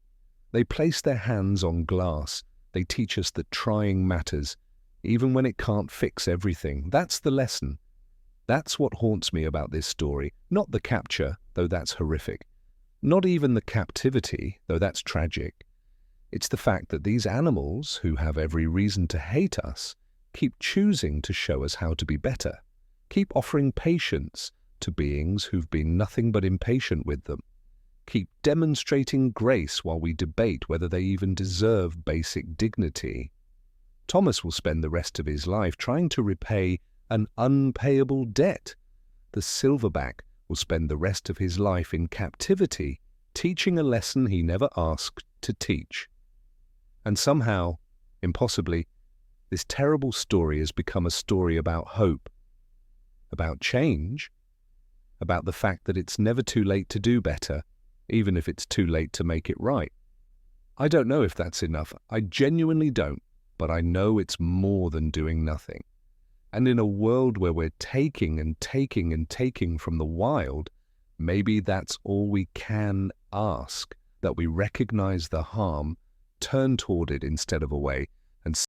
A: They place their hands on glass. They teach us that trying matters, even when it can't fix everything. That's the lesson. That's what haunts me about this story. Not the capture, though that's horrific. Not even the captivity, though that's tragic. It's the fact that these animals, who have every reason to hate us, keep choosing to show us how to be better. Keep offering patience to beings who've been nothing but impatient with them. Keep demonstrating grace while we debate whether they even deserve basic dignity. Thomas will spend the rest of his life trying to repay an unpayable debt. The silverback will spend the rest of his life in captivity, teaching a lesson he never asked to teach. And somehow, impossibly, this terrible story has become a story about hope, about change, about the fact that it's never too late to do better, even if it's too late to make it right. I don't know if that's enough. I genuinely don't, but I know it's more than doing nothing. And in a world where we're taking and taking and taking from the wild, maybe that's all we can ask, that we recognize the harm, turn toward it instead of away, and